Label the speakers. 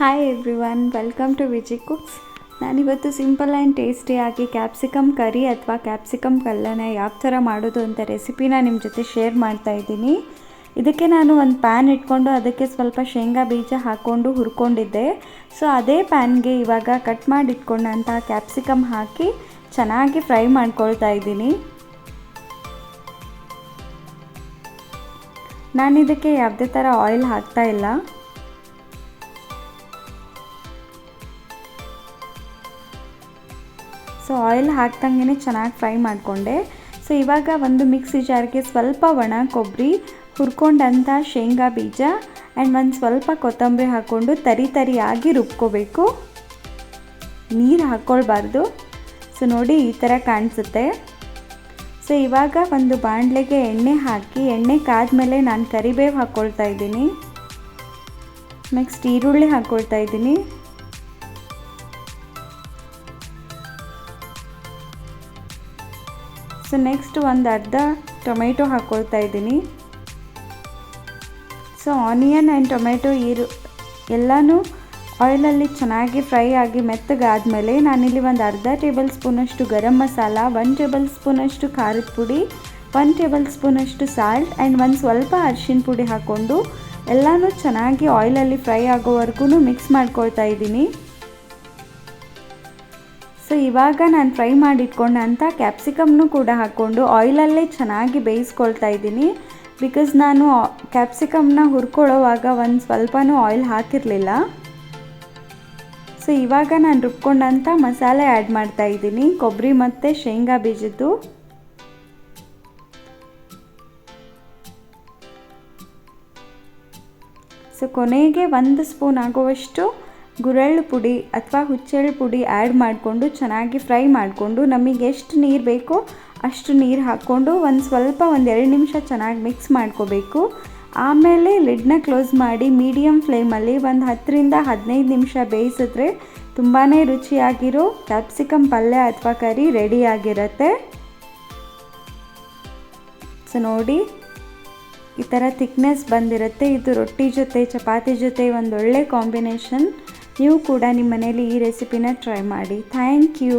Speaker 1: Hi everyone, welcome to Viji Cooks. ನಾನಿವತ್ತು simple and ಟೇಸ್ಟಿಯಾಗಿ capsicum curry ಅಥವಾ ಕ್ಯಾಪ್ಸಿಕಮ್ ಪಲ್ಯನ ಯಾವ ಥರ ಮಾಡೋದು ಅಂತ ರೆಸಿಪಿನ ನಿಮ್ಮ ಜೊತೆ ಶೇರ್ ಮಾಡ್ತಾ ಇದ್ದೀನಿ. ಇದಕ್ಕೆ ನಾನು ಒಂದು ಪ್ಯಾನ್ ಇಟ್ಕೊಂಡು ಅದಕ್ಕೆ ಸ್ವಲ್ಪ ಶೇಂಗಾ ಬೀಜ ಹಾಕ್ಕೊಂಡು ಹುರ್ಕೊಂಡಿದ್ದೆ. ಸೊ ಅದೇ ಪ್ಯಾನ್ಗೆ ಇವಾಗ ಕಟ್ ಮಾಡಿ ಇಟ್ಕೊಂಡಂಥ ಕ್ಯಾಪ್ಸಿಕಮ್ ಹಾಕಿ ಚೆನ್ನಾಗಿ ಫ್ರೈ ಮಾಡ್ಕೊಳ್ತಾ ಇದ್ದೀನಿ. ನಾನಿದಕ್ಕೆ ಯಾವುದೇ ಥರ ಆಯಿಲ್ ಹಾಕ್ತಾ ಇಲ್ಲ. ಸೊ ಆಯಿಲ್ ಹಾಕ್ದಂಗೆ ಚೆನ್ನಾಗಿ ಫ್ರೈ ಮಾಡಿಕೊಂಡೆ. ಸೊ ಇವಾಗ ಒಂದು ಮಿಕ್ಸಿ ಜಾರ್ಗೆ ಸ್ವಲ್ಪ ಒಣ ಕೊಬ್ಬರಿ, ಹುರ್ಕೊಂಡಂಥ ಶೇಂಗಾ ಬೀಜ ಆ್ಯಂಡ್ ಒಂದು ಸ್ವಲ್ಪ ಕೊತ್ತಂಬರಿ ಹಾಕ್ಕೊಂಡು ತರಿಯಾಗಿ ರುಬ್ಕೋಬೇಕು. ನೀರು ಹಾಕ್ಕೊಳ್ಬಾರ್ದು. ಸೊ ನೋಡಿ ಈ ಥರ ಕಾಣಿಸುತ್ತೆ. ಸೊ ಇವಾಗ ಒಂದು ಬಾಣಲೆಗೆ ಎಣ್ಣೆ ಹಾಕಿ, ಎಣ್ಣೆ ಕಾದ್ಮೇಲೆ ನಾನು ಕರಿಬೇವು ಹಾಕ್ಕೊಳ್ತಾ ಇದ್ದೀನಿ. ನೆಕ್ಸ್ಟ್ ಈರುಳ್ಳಿ ಹಾಕ್ಕೊಳ್ತಾ ಇದ್ದೀನಿ. ಸೊ ನೆಕ್ಸ್ಟ್ ಒಂದು ಅರ್ಧ ಟೊಮೆಟೊ ಹಾಕ್ಕೊಳ್ತಾ ಇದ್ದೀನಿ. ಸೊ ಆನಿಯನ್ ಆ್ಯಂಡ್ ಟೊಮೆಟೊ ಎಲ್ಲನೂ ಆಯಿಲಲ್ಲಿ ಚೆನ್ನಾಗಿ ಫ್ರೈ ಆಗಿ ಮೆತ್ತಗಾದಮೇಲೆ ನಾನಿಲ್ಲಿ ಒಂದು ಅರ್ಧ ಟೇಬಲ್ ಸ್ಪೂನಷ್ಟು ಗರಂ ಮಸಾಲ, 1 ಟೇಬಲ್ ಸ್ಪೂನಷ್ಟು ಖಾರದ ಪುಡಿ, 1 ಟೇಬಲ್ ಸ್ಪೂನಷ್ಟು ಸಾಲ್ಟ್ ಆ್ಯಂಡ್ ಒಂದು ಸ್ವಲ್ಪ ಅರಿಶಿನ ಪುಡಿ ಹಾಕ್ಕೊಂಡು ಎಲ್ಲನೂ ಚೆನ್ನಾಗಿ ಆಯಿಲಲ್ಲಿ ಫ್ರೈ ಆಗೋವರೆಗೂ ಮಿಕ್ಸ್ ಮಾಡ್ಕೊಳ್ತಾ ಇದ್ದೀನಿ. ಸೊ ಇವಾಗ ನಾನು ಫ್ರೈ ಮಾಡಿಟ್ಕೊಂಡಂಥ ಕ್ಯಾಪ್ಸಿಕಮ್ನು ಕೂಡ ಹಾಕ್ಕೊಂಡು ಆಯಿಲಲ್ಲೇ ಚೆನ್ನಾಗಿ ಬೇಯಿಸ್ಕೊಳ್ತಾ ಇದ್ದೀನಿ. ಬಿಕಾಸ್ ನಾನು ಕ್ಯಾಪ್ಸಿಕಮ್ನ ಹುರ್ಕೊಳ್ಳೋವಾಗ ಒಂದು ಸ್ವಲ್ಪನೂ ಆಯಿಲ್ ಹಾಕಿರಲಿಲ್ಲ. ಸೊ ಇವಾಗ ನಾನು ರುಬ್ಕೊಂಡಂಥ ಮಸಾಲೆ ಆ್ಯಡ್ ಮಾಡ್ತಾ ಇದ್ದೀನಿ, ಕೊಬ್ಬರಿ ಮತ್ತು ಶೇಂಗಾ ಬೀಜದ್ದು. ಸೊ ಕೊನೆಗೆ 1 ಸ್ಪೂನ್ ಆಗುವಷ್ಟು ಗುರೆಳ್ಳು ಪುಡಿ ಅಥವಾ ಹುಚ್ಚೆಳ್ಳು ಪುಡಿ ಆ್ಯಡ್ ಮಾಡಿಕೊಂಡು ಚೆನ್ನಾಗಿ ಫ್ರೈ ಮಾಡಿಕೊಂಡು ನಮಗೆ ಎಷ್ಟು ನೀರು ಬೇಕೋ ಅಷ್ಟು ನೀರು ಹಾಕ್ಕೊಂಡು ಒಂದು 2 ನಿಮಿಷ ಚೆನ್ನಾಗಿ ಮಿಕ್ಸ್ ಮಾಡ್ಕೋಬೇಕು. ಆಮೇಲೆ ಲಿಡ್ನ ಕ್ಲೋಸ್ ಮಾಡಿ ಮೀಡಿಯಮ್ ಫ್ಲೇಮಲ್ಲಿ ಒಂದು 10ರಿಂದ 15 ನಿಮಿಷ ಬೇಯಿಸಿದ್ರೆ ತುಂಬಾ ರುಚಿಯಾಗಿರೋ ಕ್ಯಾಪ್ಸಿಕಮ್ ಪಲ್ಯ ಅಥವಾ ಕರಿ ರೆಡಿಯಾಗಿರುತ್ತೆ. ಸೊ ನೋಡಿ ಈ ಥರ ಥಿಕ್ನೆಸ್ ಬಂದಿರುತ್ತೆ. ಇದು ರೊಟ್ಟಿ ಜೊತೆ, ಚಪಾತಿ ಜೊತೆ ಒಂದೊಳ್ಳೆ ಕಾಂಬಿನೇಷನ್. ನೀವು ಕೂಡ ನಿಮ್ಮ ಮನೇಲಿ ಈ ರೆಸಿಪಿನ ಟ್ರೈ ಮಾಡಿ. Thank you.